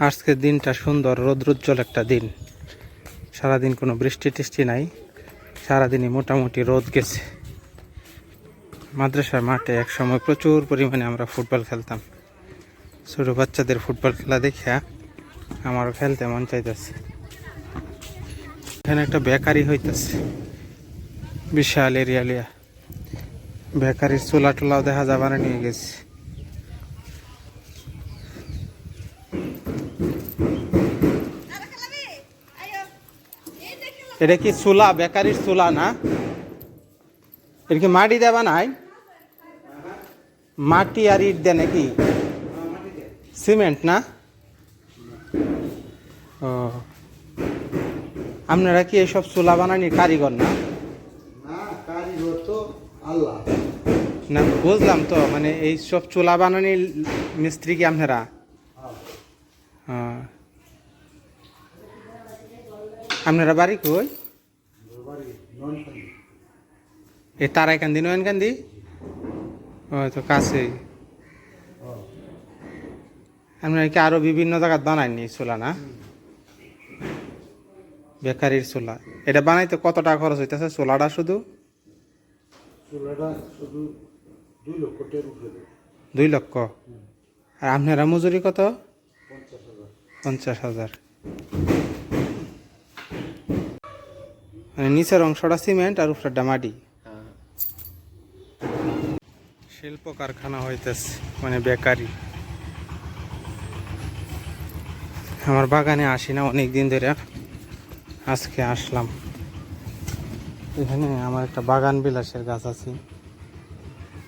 আজকের দিনটা সুন্দর, রৌদ্রোজ্জ্বল একটা দিন। সারাদিন কোনো বৃষ্টি টিষ্টি নাই, সারাদিনই মোটামুটি রোদ গেছে। মাদ্রাসার মাঠে এক সময় প্রচুর পরিমাণে আমরা ফুটবল খেলতাম। ছোটো বাচ্চাদের ফুটবল খেলা দেখিয়া আমারও খেলতে মন চাইতেছে। এখানে একটা বেকারি হইতেছে, বিশাল এরিয়া লিয়া। বেকারির চুলা টুলাও দেখা যাবার নিয়ে গেছে। এটা কি চুলা? বেকারির চুলা না? এটা কি মাটি দেবা নাই? মাটি আর ইট দেয় নাকি? সিমেন্ট না? ও, আপনারা কি এইসব চুলা বানানির কারিগর না? না, বুঝলাম তো, মানে এই সব চুলা বানানির মিস্ত্রি কি আপনারা? আপনারা বাড়ি কই? এই তারাইকান্দি, নয়নকান্দি? ও তো কাছেই। আপনারা কি আরো বিভিন্ন জায়গায় বানায়নি চুলা না? বেকারির চুলা এটা বানাইতে কত টাকা খরচ হইতেছে? চুলাটা শুধু 2 লক্ষ। আর আপনারা মজুরি কত? 50,000। মানে নিচের অংশটা সিমেন্ট আর উপরেরটা মাটি। শিল্প কারখানা হইতেছে, মানে বেকারি। আমার বাগানে আসি না অনেক দিন ধরে, আজকে আসলাম। এখানে আমার একটা বাগান বিলাসের গাছ আছে।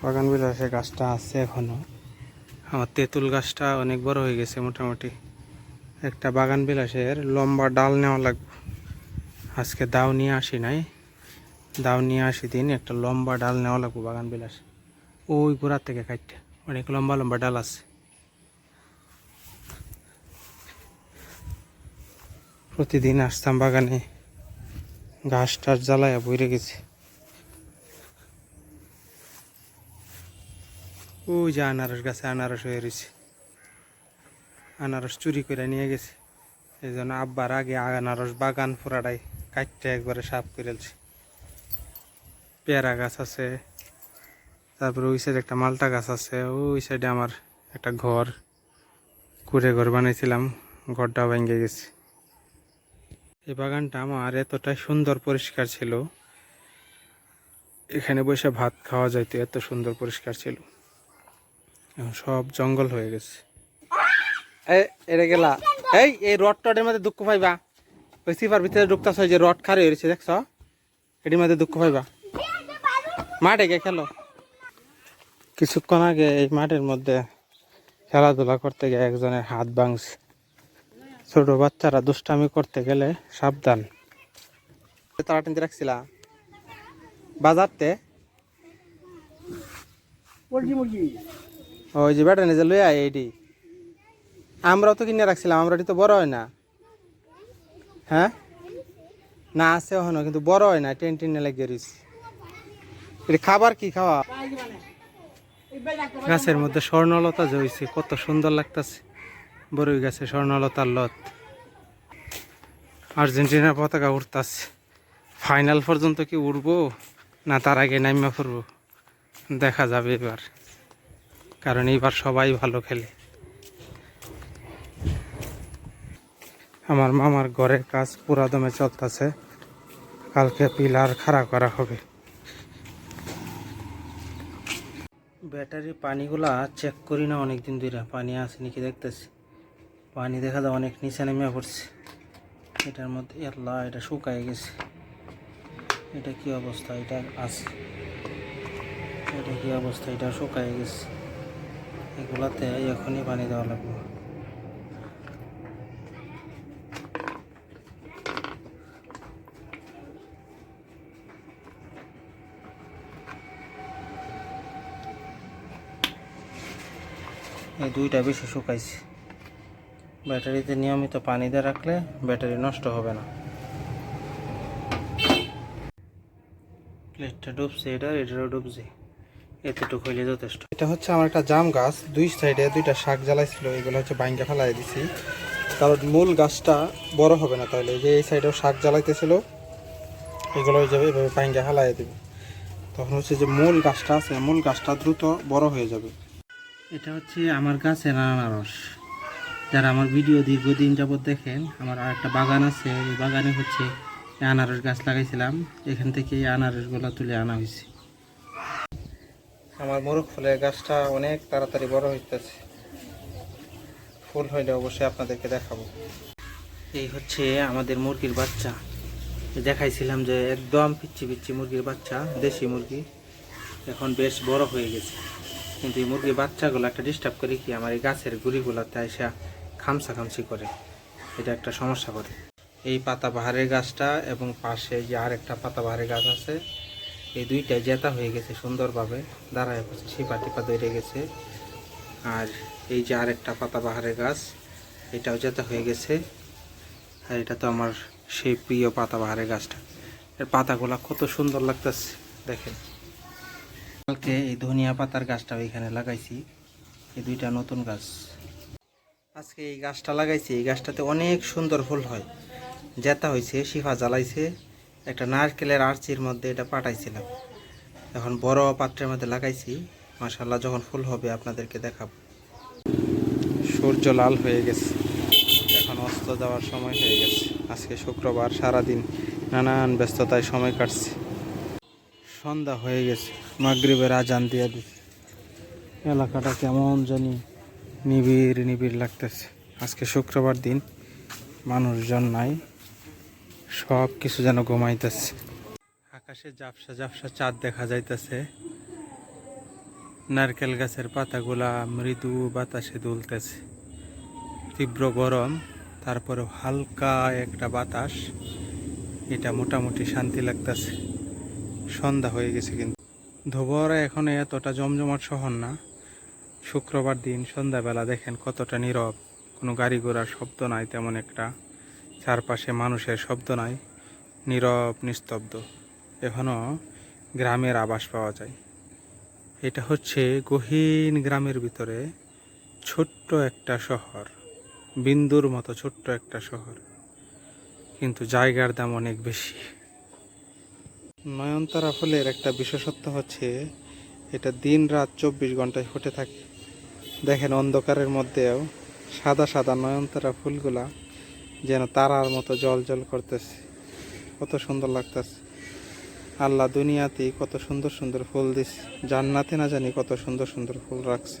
বাগান বিলাসের গাছটা আছে এখনো। আমার তেঁতুল গাছটা অনেক বড় হয়ে গেছে মোটামুটি। একটা বাগান বিলাসের লম্বা ডাল নেওয়া লাগবে। আজকে দাও নিয়ে আসি নাই, দাও নিয়ে আসি দিন একটা লম্বা ডাল নেওয়া লাগবে বাগান বিলাস। ওই গোড়ার থেকে কাটতে অনেক লম্বা লম্বা ডাল আছে। প্রতিদিন আসতাম বাগানে, ঘাস টাস জ্বালায়া বইরে গেছে। ওই যে আনারস গাছে আনারস হয়ে রয়েছে, আনারস চুরি করে নিয়ে গেছে। এই জন্য আব্বার আগে আনারস বাগান পুরাটাই কাটতে একবারে সাফ করেছে। পেয়ারা গাছ আছে, তারপরে ওই সাইডে একটা মালটা গাছ আছে। ওই সাইডে আমার একটা ঘর, কুড়ে ঘর বানিয়েছিলাম, ঘরটা ভেঙে গেছে। এই বাগানটা আমার এতটাই সুন্দর পরিষ্কার ছিল, এখানে বসে ভাত খাওয়া যাইতো, এত সুন্দর পরিষ্কার ছিল। এখন সব জঙ্গল হয়ে গেছে। এটা গেলা এই রড টডের মধ্যে দুঃখ পাইবা। ওই সিপার ভিতরে ঢুকতেছ, যে রড খারে হয়েছে দেখছ, এটির মধ্যে দুঃখ পাইবা। মাঠে গিয়ে খেলো। কিছুক্ষণ আগে এই মাঠের মধ্যে খেলাধুলা করতে গিয়ে একজনের হাত ভাঙছে। ছোট বাচ্চারা দুষ্টামি করতে গেলে সাবধান। তারা টেনতে রাখছিলা বাজারতে, ওই যে বেটা নিজে লইয়া এইটি আমরাও তো কিনে রাখছিলাম। আমরা তো বড় হয় না। হ্যাঁ না, আছে ওখানে, কিন্তু বড় হয় না, টেন টেনে লেগে রয়েছে। এটা খাবার কি খাওয়া? গাছের মধ্যে স্বর্ণলতা জইছে, কত সুন্দর লাগতেছে। বড়ই গাছে স্বর্ণলতার লত। আর্জেন্টিনার পতাকা উঠতেছে। ফাইনাল পর্যন্ত কি উঠবো না তার আগে নাইমা পড়বো দেখা যাবে এবার, কারণ এইবার সবাই ভালো খেলে। আমার মামার ঘরের কাজ পুরা দমে চলতেছে, কালকে পিলার খাড়া করা হবে। ব্যাটারি পানিগুলা চেক করি না অনেকদিন ধরে, পানি আছে নাকি দেখতেছি। পানি দেখা যায় অনেক নিচে নেমে পড়ছে এটার মধ্যে। আল্লাহ, এটা শুকায় গেছে। এটা কি অবস্থা? এটা আছে, এটা কি অবস্থা? এটা শুকায় গেছে। এগুলাতে এখনই পানি দেওয়া লাগবে। এই দুইটা বেশি শুকাইছে। ব্যাটারিতে নিয়মিত পানি দিয়ে রাখলে ব্যাটারি নষ্ট হবে না। প্লেটটা ডুবছে, এটারও ডুবছে, এতটুকু হইলে যথেষ্ট। এটা হচ্ছে আমার একটা জাম গাছ, দুই সাইডে দুইটা শাক জ্বালাইছিল, এগুলো হচ্ছে বাইঙ্গা ফেলাই দিছি। কারণ মূল গাছটা বড় হবে না, তাহলে এই যে এই সাইডেও শাক জ্বালাইতেছিল, এগুলো হয়ে যাবে এভাবে পাইঙ্গা হালাই দেবে, তখন হচ্ছে যে মূল গাছটা আছে মূল গাছটা দ্রুত বড় হয়ে যাবে। এটা হচ্ছে আমার গাছের আনারস। যারা আমার ভিডিও দীর্ঘদিন যাবত দেখেন, আমার আর একটা বাগান আছে, এই বাগানে হচ্ছে আনারস গাছ লাগাইছিলাম, এখান থেকে এই আনারসগুলো তুলে আনা হয়েছে। আমার মোরগ ফুলের গাছটা অনেক তাড়াতাড়ি বড় হইতেছে, ফুল হইলে অবশ্যই আপনাদেরকে দেখাবো। এই হচ্ছে আমাদের মুরগির বাচ্চা, দেখাইছিলাম যে একদম পিচ্ছি পিচ্ছি মুরগির বাচ্চা, দেশি মুরগি, এখন বেশ বড় হয়ে গেছে। কিন্তু এই মুরগির বাচ্চাগুলো একটা ডিস্টার্ব করে কি, আমার এই গাছের গুড়িগুলোতে এসে খামসি করে, এটা একটা সমস্যা করে। এই পাতাবাহারের গাছটা এবং পাশে যে আর একটা পাতাবাহারের গাছ আছে, এই দুইটাই জেতা হয়ে গেছে সুন্দরভাবে, দাঁড়ায় পড়ছে, শিপা টিপা ধরে গেছে। আর এই যে আর একটা পাতাবাহারের গাছ, এটাও জেতা হয়ে গেছে। আর এটা তো আমার সেই প্রিয় পাতাবাহারের গাছটা, এর পাতাগুলা কত সুন্দর লাগতেছে দেখেন। কালকে এই ধনিয়া পাতার গাছটাও এখানে লাগাইছি, এই দুইটা নতুন গাছ। আজকে এই গাছটা লাগাইছি, এই গাছটাতে অনেক সুন্দর ফুল হয়, জেতা হয়েছে, শিফা জ্বালাইছে। একটা নারকেলের আরচির মধ্যে এটা পাঠাইছিলাম, এখন বড় পাত্রের মধ্যে লাগাইছি। মাশাআল্লাহ, যখন ফুল হবে আপনাদেরকে দেখাবো। সূর্য লাল হয়ে গেছে, এখন অস্ত যাওয়ার সময় হয়ে গেছে। আজকে শুক্রবার, সারাদিন নানান ব্যস্ততায় সময় কাটছে। সন্ধ্যা হয়ে গেছে, মাগরিবের আজান দিয়ে দিচ্ছে। এলাকাটা কেমন জানি নিবিড় নিবিড় লাগতেছে। আজকে শুক্রবার দিন, মানুষজন নাই, সব কিছু যেন ঘুমাইতেছে। আকাশে ঝাপসা ঝাপসা চাঁদ দেখা যাইতেছে। নারকেল গাছের পাতাগুলা মৃদু বাতাসে দুলতেছে। তীব্র গরম, তারপরে হালকা একটা বাতাস, এটা মোটামুটি শান্তি লাগতেছে। সন্ধ্যা হয়ে গেছে, কিন্তু ধোবরা এখন এতটা জমজমাট শহর না। শুক্রবার দিন সন্ধ্যাবেলা দেখেন কতটা নীরব, কোনো গাড়ি ঘোড়ার শব্দ নাই তেমন একটা, চারপাশে মানুষের শব্দ নাই, নীরব নিস্তব্ধ। এখনও গ্রামের আভাস পাওয়া যায়। এটা হচ্ছে গহীন গ্রামের ভিতরে ছোট্ট একটা শহর, বিন্দুর মতো ছোট্ট একটা শহর, কিন্তু জায়গার দাম অনেক বেশি। নয়নতারা ফুলের একটা বিশেষত্ব হচ্ছে এটা দিন রাত 24 ঘন্টায় ফুটে থাকে। দেখেন অন্ধকারের মধ্যেও সাদা সাদা নয়নতারা ফুলগুলা যেন তারার মতো জল জল করতেছে, কত সুন্দর লাগতেছে। আল্লাহ দুনিয়াতেই কত সুন্দর সুন্দর ফুল দিচ্ছে, জান্নাতে না জানি কত সুন্দর সুন্দর ফুল রাখছে।